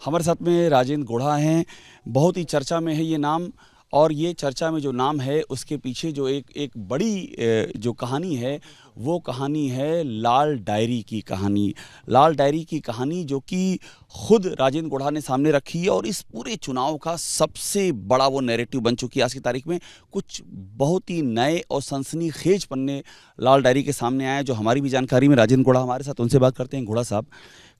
हमारे साथ में राजेंद्र गुढ़ा हैं। बहुत ही चर्चा में है ये नाम, और ये चर्चा में जो नाम है उसके पीछे जो एक बड़ी जो कहानी है वो कहानी है लाल डायरी की कहानी। लाल डायरी की कहानी जो कि खुद राजेंद्र गुढ़ा ने सामने रखी है, और इस पूरे चुनाव का सबसे बड़ा वो नैरेटिव बन चुकी है आज की तारीख में। कुछ बहुत ही नए और सनसनीखेज पन्ने लाल डायरी के सामने आए, जो हमारी भी जानकारी में राजेंद्र गुढ़ा हमारे साथ, उनसे बात करते हैं। गुढ़ा साहब,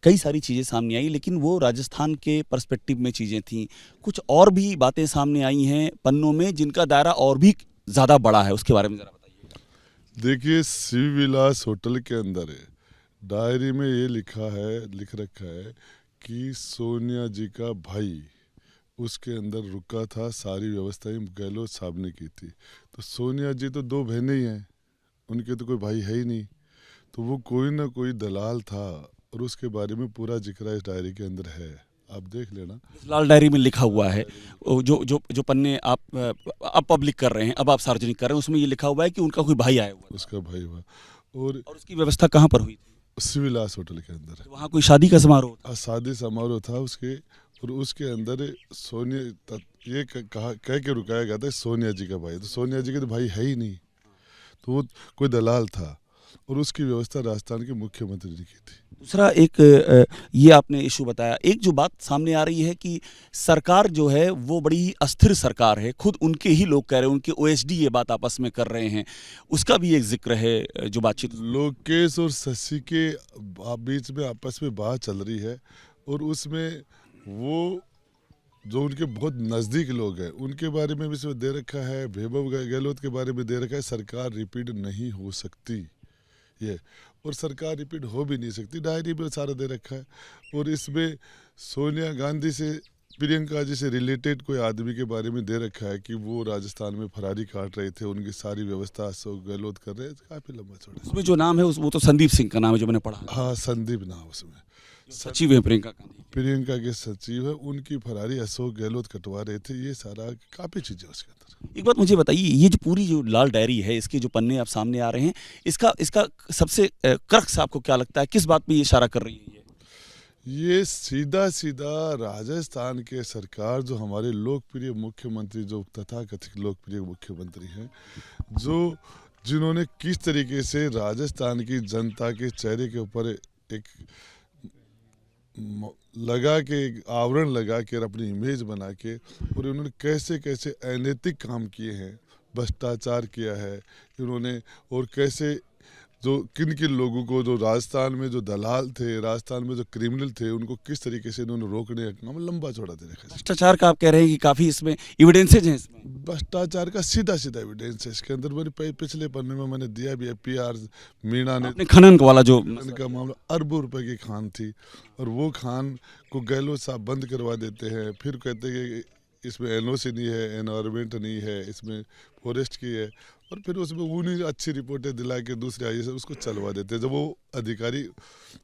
कई सारी चीज़ें सामने आई, लेकिन वो राजस्थान के पर्सपेक्टिव में चीज़ें थीं। कुछ और भी बातें सामने आई हैं पन्नों में जिनका दायरा और भी ज़्यादा बड़ा है, उसके बारे में ज़रा बताइए। देखिए, शिव विलास होटल के अंदर है डायरी में ये लिख रखा है कि सोनिया जी का भाई उसके अंदर रुका था, सारी व्यवस्थाएं गहलोत साहब ने की थी। तो सोनिया जी तो दो बहनें ही हैं, उनके तो कोई भाई है ही नहीं, तो वो कोई ना कोई दलाल था, और उसके बारे में पूरा जिक्र इस डायरी के अंदर है, आप देख लेना। इस लाल डायरी में लिखा हुआ है, वो जो जो जो पन्ने आप अब पब्लिक कर रहे हैं, अब आप सार्वजनिक कर रहे हैं, उसमें ये लिखा हुआ है कि उनका कोई भाई आया हुआ था। उसका भाई हुआ, और और उसकी व्यवस्था कहाँ पर हुई थी? शिवविलास होटल के अंदर तो वहाँ कोई शादी का समारोह था? शादी समारोह था उसके, और उसके अंदर सोनिया ये कह के रुकाया गया था सोनिया जी का भाई। तो सोनिया जी के तो भाई है ही नहीं, तो वो कोई दलाल था, और उसकी व्यवस्था राजस्थान के मुख्यमंत्री ने की थी। दूसरा एक ये आपने इशू बताया। एक जो बात सामने आ रही है कि सरकार जो है वो बड़ी ही अस्थिर सरकार है, खुद उनके ही लोग कह रहे हैं, उनके ओएसडी ये बात आपस में कर रहे हैं, उसका भी एक जिक्र है जो बातचीत। लोकेश और शशि के बीच में आपस में बात चल रही है, और उसमें वो जो उनके बहुत नज़दीक लोग हैं उनके बारे में भी इसमें दे रखा है, वैभव गहलोत के बारे में दे रखा है, सरकार रिपीट नहीं हो सकती ये, और सरकार रिपीट हो भी नहीं सकती, डायरी में सारा दे रखा है। और इसमें सोनिया गांधी से, प्रियंका जी से रिलेटेड कोई आदमी के बारे में दे रखा है कि वो राजस्थान में फरारी काट रहे थे, उनकी सारी व्यवस्था अशोक गहलोत कर रहे हैं। काफ़ी लंबा चौड़ा उसमें जो नाम है वो तो संदीप सिंह का नाम है, जो मैंने पढ़ा। हाँ, संदीप नाम उसमें, सचिव है प्रियंका गांधी। प्रियंका के सचिव है, उनकी फरारी अशोक गहलोत कटवा रहे थे, ये सारा काफ़ी चीज़ें उसके अंदर। एक बात मुझे बताइए, ये जो पूरी जो लाल डायरी है, इसके जो पन्ने आप सामने आ रहे हैं, इसका इसका सबसे क्रक्स आपको क्या लगता है, किस बात पे ये इशारा कर रही है? ये सीधा सीधा राजस्थान के सरकार, जो हमारे लोकप्रिय मुख्यमंत्री, जो तथाकथित लोकप्रिय मुख्यमंत्री हैं, जिन्होंने किस तरीके से राजस्थान की जनता के चेहरे के ऊपर एक आवरण लगा के, अपनी इमेज बना के, और इन्होंने कैसे कैसे अनैतिक काम किए हैं, भ्रष्टाचार किया है इन्होंने, और कैसे जो किन किन लोगों को, जो राजस्थान में जो दलाल थे, राजस्थान में जो क्रिमिनल थे, उनको किस तरीके से इन्होंने रोकने का काम लंबा चौड़ा दे रखा है। भ्रष्टाचार का आप कह रहे हैं कि काफी इसमें एविडेंसेज हैं इसमें? भ्रष्टाचार का सीधा सीधा एविडेंस है इसके अंदर। मैंने पिछले पन्ने में मैंने दिया भी है, पीआर मीणा ने खनन वाला जो का मामला, अरबों रुपए की खान थी, और वो खान को गहलोत साहब बंद करवा देते हैं, फिर कहते हैं कि इसमें एनओसी नहीं है, एनवायरमेंट नहीं है, इसमें फॉरेस्ट की है, और फिर उसमें उन्हीं अच्छी रिपोर्टें दिला के दूसरे आई से उसको चलवा देते हैं। जब वो अधिकारी,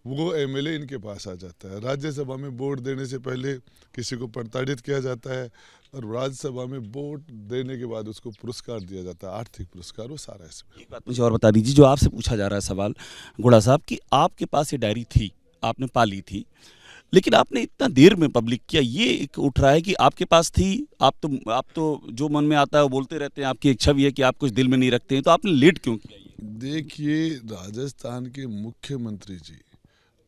वो एमएलए इनके पास आ जाता है, राज्यसभा में वोट देने से पहले किसी को प्रताड़ित किया जाता है, और राज्यसभा में वोट देने के बाद उसको पुरस्कार दिया जाता है, आर्थिक पुरस्कार, वो सारा इसमें। एक बात मुझे और बता दीजिए, जो आपसे पूछा जा रहा है सवाल गुढ़ा साहब, कि आपके पास ये डायरी थी, आपने पाली थी, लेकिन आपने इतना देर में पब्लिक किया, ये एक उठ रहा है कि आपके पास थी, आप तो जो मन में आता है वो बोलते रहते हैं, आपकी एक छवि है कि आप कुछ दिल में नहीं रखते हैं, तो आपने लेट क्यों किया ये? देखिए, राजस्थान के मुख्यमंत्री जी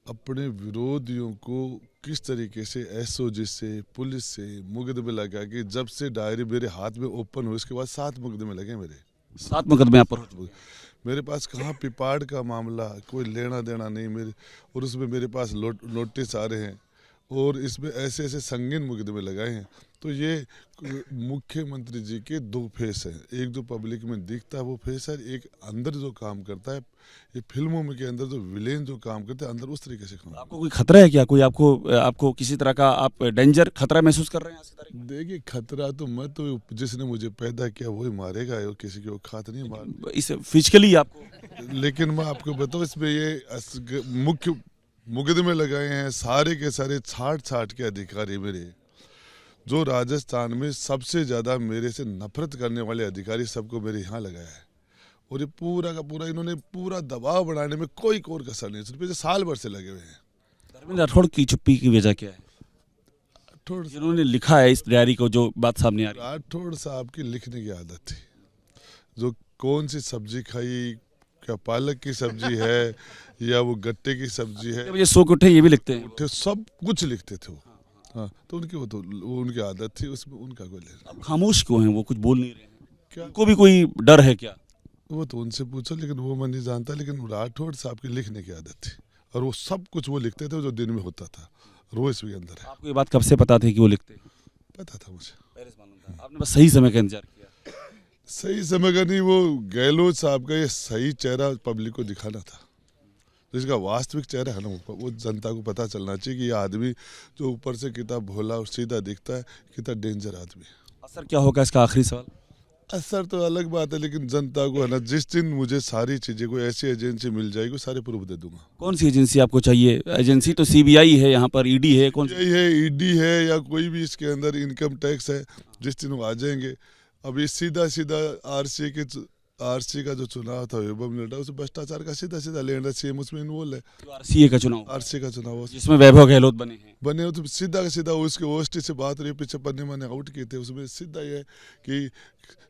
अपने विरोधियों को किस तरीके से एसओजी से, पुलिस से मुकदमे लगा के, जब से डायरी मेरे हाथ में ओपन हुई उसके बाद 7 मुकदमे लगे मेरे। 7 मुकदमे आप पर? मेरे पास कहाँ पिपाड़ का मामला, कोई लेना देना नहीं मेरे, और उसमें मेरे पास नोटिस आ रहे हैं, और इसमें ऐसे ऐसे संगीन मुकदमे लगाए हैं। तो ये मुख्यमंत्री जी के दो फेस हैं, एक जो पब्लिक में दिखता है वो फेस है, एक अंदर जो काम करता है, ये फिल्मों में के अंदर जो विलेन जो काम करते हैं अंदर, उस तरीके से काम। आपको कोई खतरा है क्या, कोई आपको किसी तरह का आप डेंजर, खतरा महसूस कर रहे हैं आज की तारीख में? देखिए, खतरा तो मैं तो, जिसने मुझे पैदा किया वही मारेगा, किसी की औकात नहीं मार। इस फिजिकली आपको? लेकिन मैं आपको बताऊँ, इसमें ये मुख्य मुकदमे लगाए हैं सारे के सारे छाट के अधिकारी मेरे, जो राजस्थान में सबसे ज़्यादा मेरे से नफरत करने वाले अधिकारी, सबको मेरे यहाँ लगाया है, और ये पूरा का पूरा इन्होंने पूरा दबाव बनाने में कोई कोर कसर नहीं, सिर्फ साल भर से लगे हुए हैं। धर्मेंद्र राठौड़ की चुप्पी की वजह क्या है? राठौड़ जिन्होंने लिखा है इस डायरी को, जो बात सामने आ रही है। राठौड़ साहब की लिखने की आदत थी। जो कौन सी सब्जी खाई, क्या पालक की सब्जी है या वो गट्टे की सब्जी है, कितने बजे सो के उठे ये भी लिखते हैं। उठे सब कुछ लिखते थे वो। हाँ, तो वो उनकी आदत थी, उसमें उनका कोई लेना। अब खामोश क्यों हैं वो, कुछ बोल नहीं रहे हैं? क्या उनको भी कोई डर है क्या? वो तो उनसे पूछो, लेकिन वो मैं नहीं जानता। लेकिन राठौड़ साहब की लिखने की आदत थी और वो सब कुछ वो लिखते थे जो दिन में होता था, रोज भी अंदर है। आपको ये बात कब से पता थी कि वो लिखते हैं? पता था मुझे। पहले से मालूम था, आपने बस सही समय का इंतजार किया। सही समय का नहीं, वो गहलोत साहब का ये सही चेहरा पब्लिक को दिखाना था। तो इसका वास्तविक चेहरा है ना, वो जनता को पता चलना चाहिए कि ये आदमी जो ऊपर से कितना भोला और सीधा दिखता है, कितना डेंजर आदमी है। असर क्या होगा इसका? आखिरी सवाल। असर तो अलग बात है, लेकिन जनता को है ना, जिस दिन मुझे सारी चीज़ें, कोई ऐसी एजेंसी मिल जाएगी, सारे प्रूफ दे दूंगा। कौन सी एजेंसी आपको चाहिए? एजेंसी तो सीबीआई है, यहाँ पर ईडी है, कौन सी? यही है, ईडी है या कोई भी इसके अंदर इनकम टैक्स है। जिस दिन वो आ जाएंगे, अभी सीधा सीधा आरसी का जो चुनाव था वैभव नेटा, उस भ्रष्टाचार का सीधा सीधा लेना, सीएम उसमें इन्वॉल्व है। आरसीए का चुनाव, आरसी का चुनाव जिसमें वैभव गहलोत बने हैं। बने हो तो सीधा का सीधा उसके ओएसटी से बात रही, पीछे पन्ने मैंने आउट किए थे, उसमें सीधा ये कि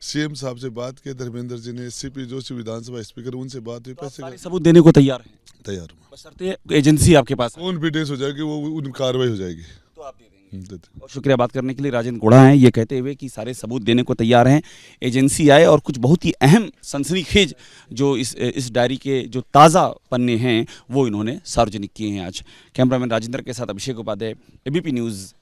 सीएम साहब से बात की, धर्मेंद्र जी ने, सीपी जोशी विधानसभा स्पीकर, उनसे बात हुई, पैसे सारे सबूत देने को तैयार हैं, तैयार हूँ। बशर्ते एजेंसी आपके पास है। कॉन्फिडेंस हो जाएगी, वो उन कार्रवाई हो जाएगी। तो आप दे देंगे। देते। और शुक्रिया बात करने के लिए। राजेंद्र गोढ़ा हैं, ये कहते हुए कि सारे सबूत देने को तैयार हैं, एजेंसी आए। और कुछ बहुत ही अहम सनसनीखेज जो इस डायरी के जो ताज़ा पन्ने हैं वो इन्होंने सार्वजनिक किए हैं आज। कैमरामैन राजेंद्र के साथ अभिषेक उपाध्याय, एबीपी न्यूज़।